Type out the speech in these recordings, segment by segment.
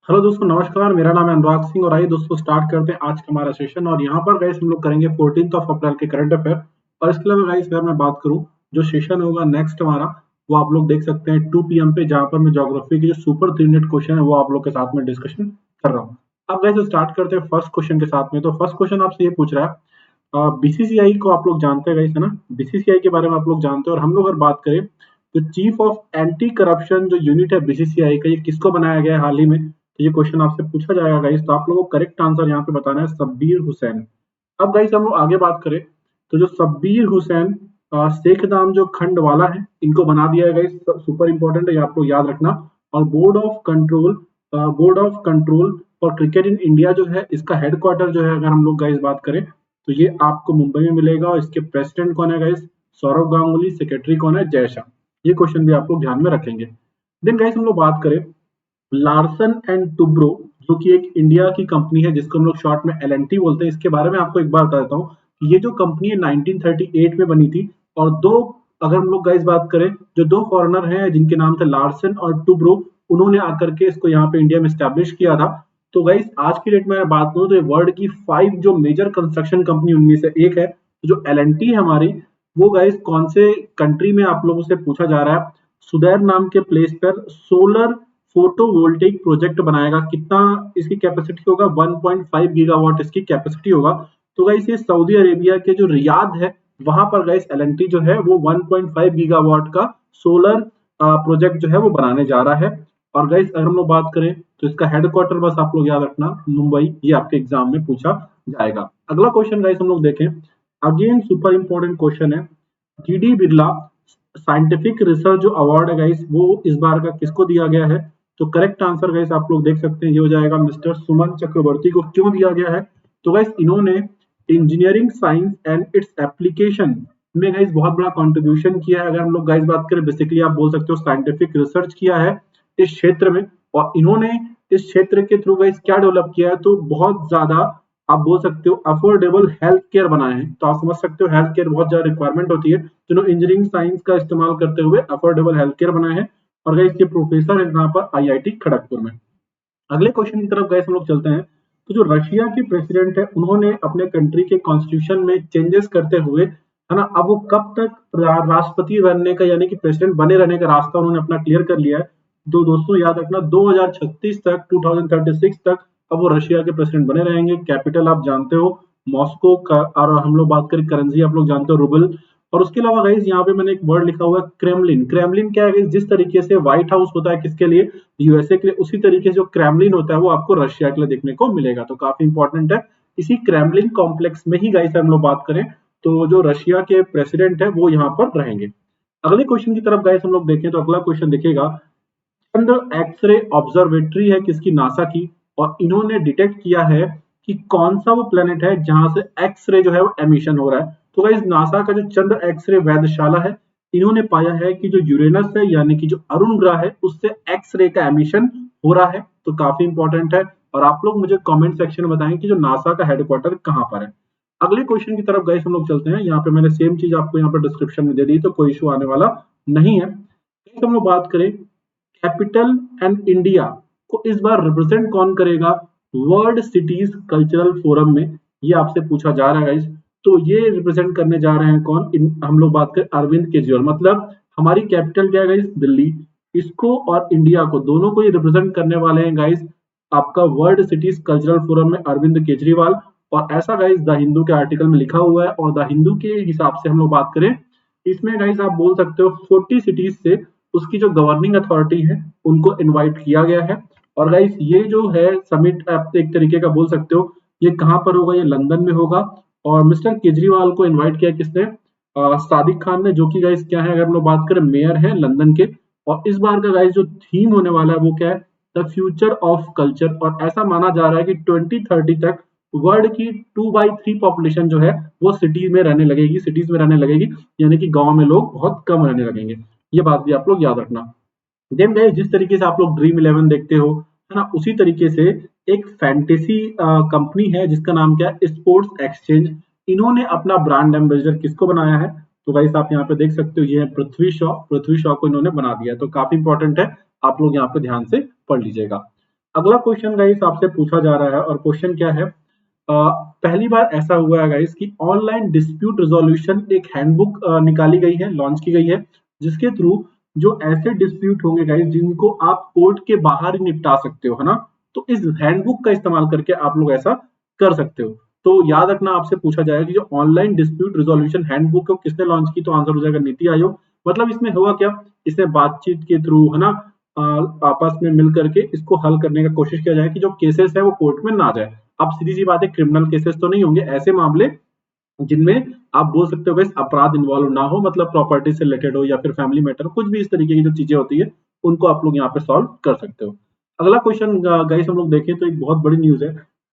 Hello दोस्तों, नमस्कार। मेरा नाम है अनुराग सिंह और आइए दोस्तों स्टार्ट करते हैं आज का हमारा सेशन। और यहाँ पर गाइस हम लोग करेंगे 14 अप्रैल के करंट अफेयर। और इसके अलावा गाइस अगर मैं बात करूँ, जो सेशन होगा नेक्स्ट हमारा, वो आप लोग देख सकते हैं 2 PM पे, जहाँ पर मैं ज्योग्राफी के जो सुपर 3 मिनट क्वेश्चन है वो आप लोग के साथ में डिस्कशन कर रहा हूँ। अब गाइस स्टार्ट करते हैं फर्स्ट क्वेश्चन के साथ में। तो फर्स्ट क्वेश्चन आपसे ये पूछ रहा है, बीसीसीआई को आप लोग जानते हैं गाइस, है ना। बीसीसीआई के बारे में आप लोग जानते हैं। और हम लोग अगर बात करें तो चीफ ऑफ एंटी करप्शन जो यूनिट है बीसीसीआई का, ये किसको बनाया गया है हाल ही में, तो ये क्वेश्चन आपसे पूछा जाएगा गाइस। तो आप लोगों को करेक्ट आंसर यहाँ पे बताना है शब्बीर हुसैन। अब गाइस हम लोग आगे बात करें तो जो शब्बीर हुसैन शेख नाम जो खंड वाला है, इनको बना दिया है गाइस। सुपर इंपॉर्टेंट है, ये आप लोग याद रखना। और board of control for cricket in India जो है, इसका हेडक्वार्टर जो है, अगर हम लोग गाइस बात करें तो ये आपको मुंबई में मिलेगा। और इसके प्रेसिडेंट कौन है गाइस? सौरव गांगुली। सेक्रेटरी कौन है? जय शाह। ये क्वेश्चन भी आप लोग ध्यान में रखेंगे। देन गाइस हम लोग बात करें लार्सन एंड टुब्रो, जो कि एक इंडिया की कंपनी है जिसको हम लोग शॉर्ट में एलएनटी बोलते हैं। इसके बारे में आपको एक बार बता देता हूँ कि ये जो कंपनी है 1938 में बनी थी। और दो, अगर हम लोग गाइस बात करें, जो दो फॉरेनर हैं जिनके नाम थे लार्सन और टुब्रो, उन्होंने आकर के इसको यहाँ पे इंडिया में स्टैब्लिश किया था। तो गाइस आज की डेट में अगर बात करूँ तो ये वर्ल्ड की 5 जो मेजर कंस्ट्रक्शन कंपनी उनमें से एक है। तो जो एलएनटी है हमारी, वो गाइस कौन से कंट्री में आप लोगों से पूछा जा रहा है, सुदैर नाम के प्लेस पर सोलर फोटोवोल्टेइक प्रोजेक्ट बनाएगा। कितना इसकी कैपेसिटी होगा? 1.5 गीगावाट इसकी कैपेसिटी होगा। तो गाइस ये सऊदी अरेबिया के जो रियाद है, वहां पर गाइस एलएनटी जो है वो 1.5 गीगावाट का सोलर प्रोजेक्ट जो है वो बनाने जा रहा है। और गाइस अगर हम लोग बात करें तो इसका हेडक्वार्टर, बस आप लोग याद रखना, मुंबई। ये आपके एग्जाम में पूछा जाएगा। अगला क्वेश्चन गाइस हम लोग देखें, अगेन सुपर इंपॉर्टेंट क्वेश्चन है। जीडी बिरला साइंटिफिक रिसर्च जो अवार्ड है गाइस, वो इस बार का किसको दिया गया है? तो करेक्ट आंसर गाइस आप लोग देख सकते हैं, ये हो जाएगा मिस्टर सुमन चक्रवर्ती को। क्यों दिया गया है? तो गाइस इन्होंने engineering science and its application में गाइस बहुत बड़ा कंट्रीब्यूशन किया है। अगर हम लोग गाइस बात करें, बेसिकली आप बोल सकते हो साइंटिफिक रिसर्च किया है इस क्षेत्र में। और इन्होंने इस क्षेत्र के थ्रू गाइस क्या डेवलप किया है, तो बहुत ज्यादा आप बोल सकते हो अफोर्डेबल हेल्थ केयर बनाए हैं। तो आप समझ सकते हो हेल्थ केयर बहुत ज्यादा रिक्वायरमेंट होती है, तो इंजीनियरिंग साइंस का इस्तेमाल करते हुए अफोर्डेबल हेल्थ केयर बनाए हैं। और गाइस ये प्रोफेसर है यहाँ पर आईआईटी खड़गपुर में। अगले क्वेश्चन की तरफ गाइस हम लोग चलते हैं। तो जो रशिया के प्रेसिडेंट है, उन्होंने अपने कंट्री के कॉन्स्टिट्यूशन में चेंजेस करते हुए, है ना, अब वो कब तक राष्ट्रपति बनने का, यानी कि प्रेसिडेंट बने रहने का रास्ता उन्होंने अपना क्लियर कर लिया है। तो दोस्तों याद रखना, 2036 तक, 2036 तक अब वो रशिया के प्रेसिडेंट बने रहेंगे। कैपिटल आप जानते हो मॉस्को का। और हम लोग बात करें करेंसी, आप लोग जानते हो रूबल। और उसके अलावा गाइस यहाँ पे मैंने एक वर्ड लिखा हुआ है क्रेमलिन। क्रेमलिन क्या है गाइस? जिस तरीके से व्हाइट हाउस होता है किसके लिए? यूएसए के लिए, उसी तरीके से जो क्रेमलिन होता है वो आपको रशिया के लिए देखने को मिलेगा। तो काफी इंपॉर्टेंट है। इसी क्रेमलिन कॉम्प्लेक्स में ही गाइस हम लोग बात करें तो जो रशिया के प्रेसिडेंट है वो यहाँ पर रहेंगे। अगले क्वेश्चन की तरफ गाइस हम लोग देखें तो अगला क्वेश्चन देखिएगा, चंद्र एक्सरे ऑब्जर्वेटरी है किसकी? नासा की। और इन्होंने डिटेक्ट किया है कि कौन सा वो प्लेनेट है जहां से एक्सरे जो है वो एमिशन हो रहा है। तो गाइस नासा का जो चंद्र एक्सरे वेधशाला है, इन्होंने पाया है कि जो यूरेनस है, यानी कि जो अरुण ग्रह है, उससे एक्सरे का एमिशन हो रहा है। तो काफी इंपॉर्टेंट है। और आप लोग मुझे कमेंट सेक्शन में बताएं कि जो नासा का हेडक्वार्टर कहाँ पर है। अगले क्वेश्चन की तरफ गाइस हम लोग चलते हैं। यहाँ पे मैंने सेम चीज आपको यहाँ पर डिस्क्रिप्शन में दे दी, तो कोई इशू आने वाला नहीं है। हम लोग बात करें कैपिटल एंड इंडिया को इस बार रिप्रेजेंट कौन करेगा वर्ल्ड सिटीज कल्चरल फोरम में, ये आपसे पूछा जा रहा है गाइस। तो ये रिप्रेजेंट करने जा रहे हैं कौन? हम लोग बात करें अरविंद केजरीवाल। मतलब हमारी कैपिटल क्या है गाइस? दिल्ली। इसको और इंडिया को, दोनों को ये रिप्रेजेंट करने वाले हैं गाइस आपका वर्ल्ड सिटीज कल्चरल फोरम में अरविंद केजरीवाल। और ऐसा गाइस द हिंदू के आर्टिकल में लिखा हुआ है। और द हिंदू के हिसाब से हम लोग बात करें, इसमें गाइस आप बोल सकते हो 40 सिटीज से उसकी जो गवर्निंग अथॉरिटी है उनको इनवाइट किया गया है। और गाइस ये जो है समिट, आप एक तरीके का बोल सकते हो, ये कहां पर होगा? ये लंदन में होगा। और मिस्टर केजरीवाल को इनवाइट किया किसने? सादिक खान ने, जो कि गाइस क्या है, अगर हम लोग बात करें, मेयर है लंदन के। और इस बार का गाइस जो थीम होने वाला है वो क्या है? The future of culture. और ऐसा माना जा रहा है कि 2030 तक वर्ल्ड की 2/3 पॉपुलेशन जो है वो सिटी में रहने लगेगी, सिटीज में रहने लगेगी। यानी कि गांव में लोग बहुत कम रहने लगेंगे। ये बात भी आप लोग याद रखना। देन गाइस जिस तरीके से आप लोग ड्रीम इलेवन देखते हो, है ना, उसी तरीके से एक फैंटेसी कंपनी है जिसका नाम क्या है? Sports exchange. इन्होंने अपना ब्रांड एम्बेसडर किसको बनाया है? तो गाइस आप यहाँ पे देख सकते हो, ये है पृथ्वी शॉ। पृथ्वी शॉ को इन्होंने बना दिया है। तो काफी इंपॉर्टेंट है, आप लोग यहाँ पे ध्यान से पढ़ लीजिएगा। अगला क्वेश्चन गाइस आपसे पूछा जा रहा है और क्वेश्चन क्या है, पहली बार ऐसा हुआ है गाइस कि ऑनलाइन डिस्प्यूट रिजोल्यूशन एक हैंडबुक निकाली गई है, लॉन्च की गई है, जिसके थ्रू जो ऐसे डिस्प्यूट होंगे गाइस जिनको आप कोर्ट के बाहर ही निपटा सकते हो, है ना, तो इस हैंडबुक का इस्तेमाल करके आप लोग ऐसा कर सकते हो। तो याद रखना, आपसे पूछा जाएगा कि जो ऑनलाइन डिस्प्यूट रिजोल्यूशन हैंडबुक को किसने लॉन्च की, तो आंसर हो जाएगा नीति आयोग। मतलब इसमें हुआ क्या, इसमें बातचीत के थ्रू, है ना, आपस में मिल करके इसको हल करने का कोशिश किया जाए कि जो केसेस है वो कोर्ट में ना जाए। अब सीधी सी बात है, क्रिमिनल केसेस तो नहीं होंगे, ऐसे मामले जिनमें आप बोल सकते हो कि अपराध इन्वॉल्व ना हो, मतलब प्रॉपर्टी से रिलेटेड हो या फिर फैमिली मैटर, कुछ भी इस तरीके की जो चीजें होती है उनको आप लोग यहाँ पे सॉल्व कर सकते हो। अगला क्वेश्चन गाइस हम लोग देखें तो एक बहुत बड़ी न्यूज है।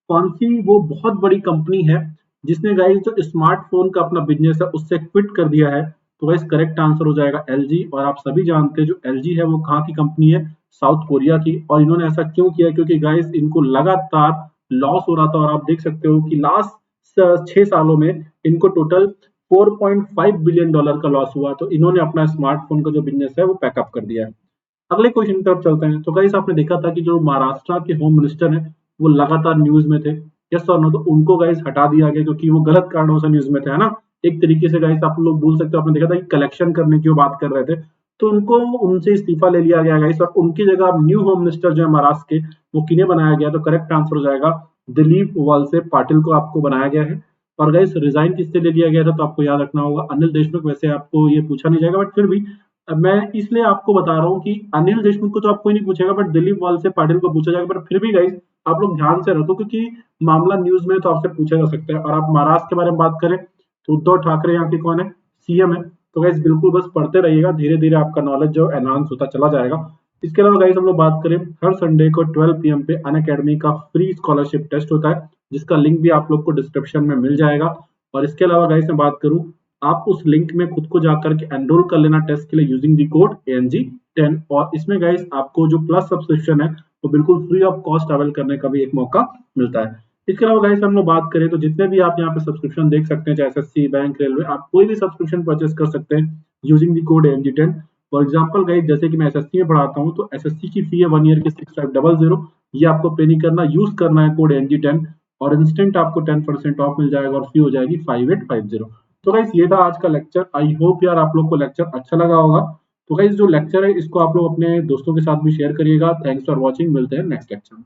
कौन सी वो बहुत बड़ी कंपनी है जिसने गाइस जो स्मार्टफोन का अपना बिजनेस है उससे क्विट कर दिया है, तो गाइस करेक्ट आंसर हो जाएगा एलजी। और आप सभी जानते हैं जो एलजी है वो कहाँ की कंपनी है, साउथ कोरिया की। और इन्होंने ऐसा क्यों किया, क्योंकि गाइस इनको लगातार लॉस हो रहा था, और आप देख सकते हो कि लास्ट 6 सालों में इनको टोटल $4.5 बिलियन का लॉस हुआ, तो इन्होंने अपना स्मार्टफोन का जो बिजनेस है वो पैकअप कर दिया है। अगले क्वेश्चन की तरफ चलते हैं। तो गाइस आपने देखा था कि जो महाराष्ट्र के होम मिनिस्टर हैं वो लगातार न्यूज में थे, यस और नो, तो उनको गाइस हटा दिया गया क्योंकि वो गलत कारणों से न्यूज में थे, है ना। एक तरीके से गाइस आप लोग बोल सकते हो, आपने देखा था कि कलेक्शन करने की वो बात कर रहे थे, तो उनको उनसे इस्तीफा ले लिया गया गाइस, और उनकी जगह अब न्यू होम मिनिस्टर जो है महाराष्ट्र के, वो किन्हें बनाया गया, तो करेक्ट आंसर हो जाएगा दिलीप वालसे पाटिल को आपको बनाया गया है। और गाइस रिजाइन किससे ले लिया गया था, तो आपको याद रखना होगा अनिल देशमुख। वैसे आपको ये पूछा नहीं जाएगा, बट फिर भी अब मैं इसलिए आपको बता रहा हूँ कि अनिल देशमुख को तो आप कोई नहीं पूछेगा, बट दिलीप वालसे पाटिल को पूछा जाएगा। पर फिर भी गाइस आप लोग ध्यान से रखो, क्योंकि मामला न्यूज में तो आपसे पूछा जा सकता है। और आप महाराष्ट्र के बारे में बात करें तो उद्धव ठाकरे यहाँ के कौन है, सीएम है। तो गाइस बिल्कुल बस पढ़ते रहिएगा, धीरे धीरे आपका नॉलेज जो एनहांस होता चला जाएगा। इसके अलावा गाइस हम लोग बात करें, हर संडे को 12 PM पे अनअकैडमी का फ्री स्कॉलरशिप टेस्ट होता है, जिसका लिंक भी आप लोग को डिस्क्रिप्शन में मिल जाएगा। और इसके अलावा गाइस मैं बात करूं, आप उस लिंक में खुद को जाकर के एनरोल कर लेना टेस्ट के लिए यूजिंग दी कोड ANG10। और इसमें गाइस आपको जो प्लस सब्सक्रिप्शन है वो बिल्कुल फ्री ऑफ कॉस्ट अवेल करने का भी एक मौका मिलता है। इसके अलावा गाइस हम लोग बात करें तो जितने भी आप यहाँ पे सब्सक्रिप्शन देख सकते हैं, चाहे SSC, बैंक, रेलवे, आप कोई भी सब्सक्रिप्शन परचेस कर सकते हैं using the code ANG10। For example guys, जैसे कि मैं SSC में पढ़ाता हूँ, तो SSC की फी है 1 ईयर की 6500, ये आपको पे नहीं करना, यूज करना है कोड ANG10, और इंस्टेंट आपको 10% ऑफ मिल जाएगा, और फी हो जाएगी 5850। तो गाइस ये था आज का लेक्चर। आई होप यार आप लोग को लेक्चर अच्छा लगा होगा। तो गाइस जो लेक्चर है इसको आप लोग अपने दोस्तों के साथ भी शेयर करिएगा। थैंक्स फॉर वॉचिंग, मिलते हैं नेक्स्ट लेक्चर में।